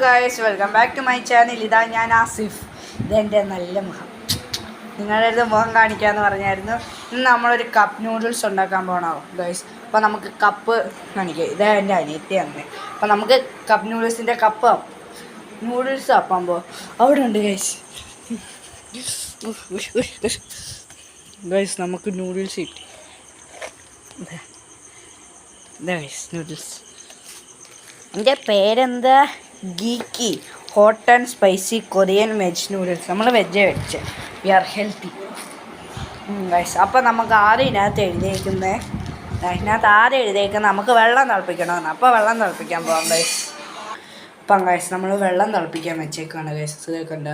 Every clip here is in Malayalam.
Guys welcome back to my channel. ഇതാ ഞാൻ ആസിഫ്. ഇതെൻ്റെ നല്ല മുഖം. നിങ്ങളുടെ അടുത്ത് മുഖം കാണിക്കാമെന്ന് പറഞ്ഞായിരുന്നു. ഇന്ന് നമ്മളൊരു കപ്പ് നൂഡിൽസ് ഉണ്ടാക്കാൻ പോകണോ ഗൈസ്. അപ്പോൾ നമുക്ക് കപ്പ് കാണിക്കാം. ഇതാ എൻ്റെ അനിയത്തി അങ്ങനെ. അപ്പോൾ നമുക്ക് കപ്പ് നൂഡിൽസിൻ്റെ കപ്പ് നൂഡിൽസ് ആക്കുമ്പോൾ അവിടെ ഉണ്ട് ഗൈസ്. ഗൈസ് നമുക്ക് നൂഡിൽസ് കിട്ടി. ഇതാ ഗൈസ് നൂഡിൽസ്. എൻ്റെ പേരെന്താ? Geeky hot and spicy Korean veg noodles. നമ്മൾ വെജ് വെച്ച് വി ആർ ഹെൽത്തി ഗൈസ്. അപ്പോൾ നമുക്ക് ആദ്യം ഇതിനകത്ത് എഴുതിയേക്കുന്നത് നമുക്ക് വെള്ളം തിളപ്പിക്കണമെന്ന്. അപ്പോൾ വെള്ളം തിളപ്പിക്കാൻ പോകാം ഗൈസ്. അപ്പം ഗൈസ് നമ്മൾ വെള്ളം തിളപ്പിക്കാൻ വെച്ചേക്കാണ് ഗൈസ്. ഇതൊക്കെണ്ട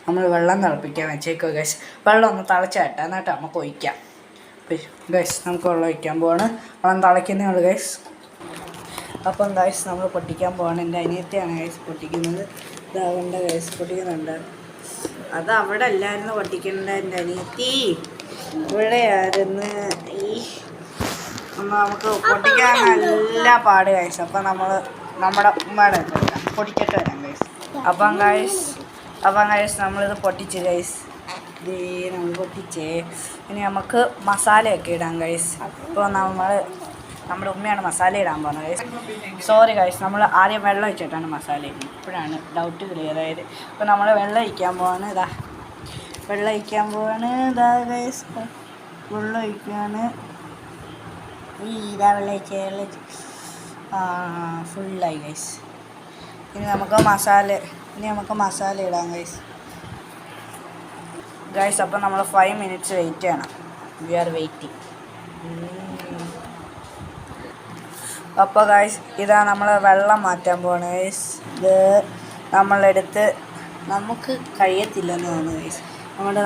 നമ്മൾ വെള്ളം തിളപ്പിക്കാൻ വെച്ചേക്കുക ഗൈസ്. വെള്ളം ഒന്ന് തിളച്ചാട്ടെ എന്നിട്ട് നമുക്ക് ഒഴിക്കാം ഗൈസ്. നമുക്ക് വെള്ളം ഒഴിക്കാൻ പോവാണ്. വെള്ളം തിളയ്ക്കുന്നേ ഉള്ളൂ ഗൈസ്. അപ്പം ഗൈസ് നമ്മൾ പൊട്ടിക്കാൻ പോവാണ്. എൻ്റെ അനിയത്തിയാണ് ഗൈസ് പൊട്ടിക്കുന്നത്. ഇതാവേണ്ട ഗൈസ് പൊട്ടിക്കുന്നുണ്ട്. അത് അവിടെ അല്ലായിരുന്നു പൊട്ടിക്കേണ്ട എൻ്റെ അനിയത്തി, ഇവിടെയായിരുന്നു. നമുക്ക് പൊട്ടിക്കാൻ നല്ല പാട് ഗൈസ്. അപ്പം നമ്മുടെ ഉമ്മയുടെ പൊടിക്കട്ട് വരാം ഗൈസ്. അപ്പം ഗൈസ് നമ്മളിത് പൊട്ടിച്ച് ഗൈസ്. നമ്മൾ പൊട്ടിച്ചേ. ഇനി നമുക്ക് മസാലയൊക്കെ ഇടാം ഗൈസ്. അപ്പോൾ നമ്മുടെ ഉമ്മയാണ് മസാല ഇടാൻ പോകുന്നത് ഗൈസ്. സോറി ഗൈസ്, നമ്മൾ ആദ്യം വെള്ളം ഒഴിച്ചിട്ടാണ് മസാല ഇടുന്നത്. ഇപ്പോഴാണ് ഡൗട്ട് ക്ലിയർ ആയത്. അപ്പോൾ നമ്മൾ വെള്ളം ഒഴിക്കാൻ പോവാണ്. ഇതാ ഗൈസ്. വെള്ളം ഒഴിക്കുകയാണ്. ഇതാ വെള്ളം ഒഴിച്ച് ഫുള്ളായി ഗൈസ്. ഇനി നമുക്ക് മസാല ഇടാം ഗൈസ്. അപ്പോൾ നമ്മൾ 5 minutes വെയിറ്റ് ചെയ്യണം. We are waiting. അപ്പോൾ ഗൈസ് ഇതാ നമ്മൾ വെള്ളം മാറ്റാൻ പോവാണ് ഗൈസ്. ഇത് നമ്മളെടുത്ത് നമുക്ക് കഴിയത്തില്ലെന്ന് തോന്നുന്നു ഗൈസ്.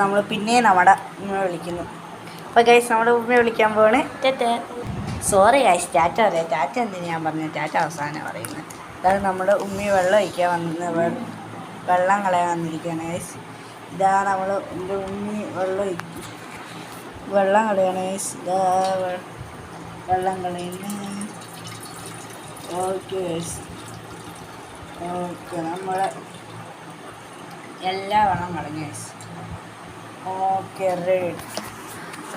നമ്മൾ പിന്നെയും നമ്മുടെ ഉമ്മ വിളിക്കുന്നു. അപ്പോൾ ഗൈസ് നമ്മുടെ ഉമ്മ വിളിക്കാൻ പോവാണ്. സോറി ഗൈസ്, ടാറ്റ പറയാം. ടാറ്റ എന്തിനു ഞാൻ പറഞ്ഞു, ടാറ്റ അവസാനം പറയുന്നത്. അതായത് നമ്മുടെ ഉമ്മി വെള്ളം ഒഴിക്കാൻ വെള്ളം കളയാൻ വന്നിരിക്കുകയാണ് ഗൈസ്. ഇതാ നമ്മൾ എൻ്റെ ഉമ്മി വെള്ളം കളയാണ് ഗൈസ്. ഇതാ വെള്ളം കളയുന്നു. Okay guys. നമ്മൾ എല്ലാ വെള്ളം കളഞ്ഞു ഗൈസ്. Okay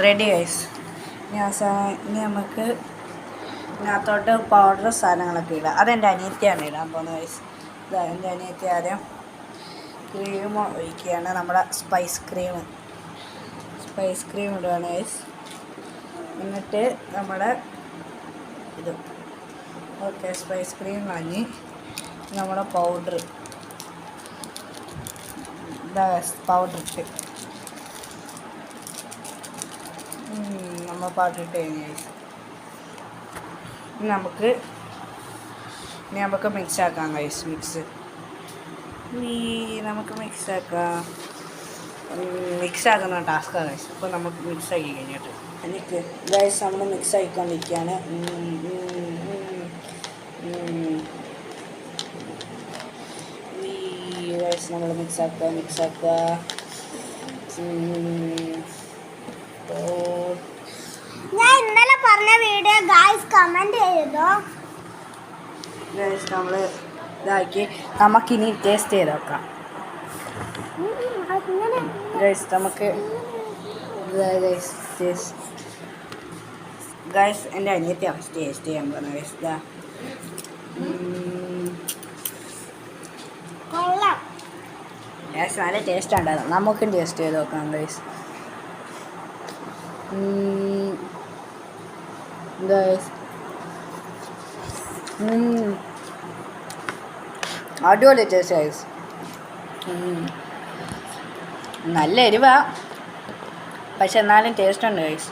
ready guys. ഇനി നമുക്ക് ഇതിനകത്തോട്ട് പൗഡർ സാധനങ്ങളൊക്കെ ഇടാം. അതെൻ്റെ അനിയത്തിയാണ് ഇടാൻ പോകുന്നത് ഗൈസ്. ഇതാ എൻ്റെ അനിയത്തി ആദ്യം ക്രീം ഒഴിക്കുകയാണ്. നമ്മുടെ സ്പൈസ് ക്രീം ഇടുകയാണ് ഗൈസ്. എന്നിട്ട് നമ്മുടെ ഇത് ഓക്കെ സ്പൈസ് ക്രീം വാങ്ങി നമ്മുടെ പൗഡർ ഇട്ട് നമ്മൾ പൗഡർ ഇട്ട് കഴിഞ്ഞ് നമുക്ക് മിക്സ് ആക്കാം ഗൈസ്. നമുക്ക് മിക്സ് ആക്കുന്ന ടാസ്ക്കാണ് ഗൈസ്. അപ്പോൾ നമുക്ക് മിക്സ് ആക്കി കഴിഞ്ഞിട്ട് എനിക്ക് ഗൈസ് നമ്മൾ മിക്സ് ആക്കിക്കൊണ്ടിരിക്കുകയാണ്. നമ്മൾ മിക്സ് ആക്കുക. ഞാൻ ഇന്നലെ പറഞ്ഞ വീഡിയോ ഗൈസ് കമന്റ് ചെയ്തോ ഗൈസ്. നമ്മൾ ഇതാക്കി നമുക്കിനി ടേസ്റ്റ് ചെയ്ത് നോക്കാം ഗൈസ്. നമുക്ക് ഗൈസ് എൻ്റെ അനിയത്തി ടേസ്റ്റ് ചെയ്യാൻ പോകുന്നത് ഗൈസ്. ഇതാ ഗൈസ് നല്ല ടേസ്റ്റ് ഉണ്ടായിരുന്നു. നമുക്കും ടേസ്റ്റ് ചെയ്ത് നോക്കാം ഗൈസ്. അടിപൊളി ടേസ്റ്റ് ഗൈസ്. നല്ല എരിവാ, പക്ഷെ എന്നാലും ടേസ്റ്റ് ഉണ്ട് ഗൈസ്.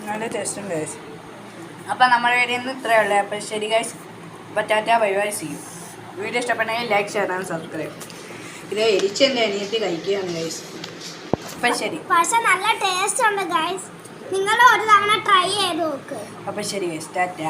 നല്ല ടേസ്റ്റ് ഉണ്ട് ഗൈസ്. അപ്പം നമ്മുടെ വീഡിയോ ഇന്ന് ഇത്രയേ ഉള്ളൂ. അപ്പം ശരി ഗൈസ്. അപ്പം tata bye bye, see you. Video ഇഷ്ടപ്പെട്ടെങ്കിൽ ലൈക്ക്, ഷെയർ ആൻഡ് സബ്സ്ക്രൈബ്. ഇത് എരിച്ചെൻ്റെ അനിയത്തി കഴിക്കുകയാണ് ഗൈസ്. അപ്പം ശരി. പക്ഷെ നല്ല ടേസ്റ്റ് ഉണ്ട് ഗൈസ്. നിങ്ങൾ ഒരു തവണ ട്രൈ ചെയ്ത് നോക്ക്. അപ്പം ശരി ഗൈസ്, ടാറ്റ.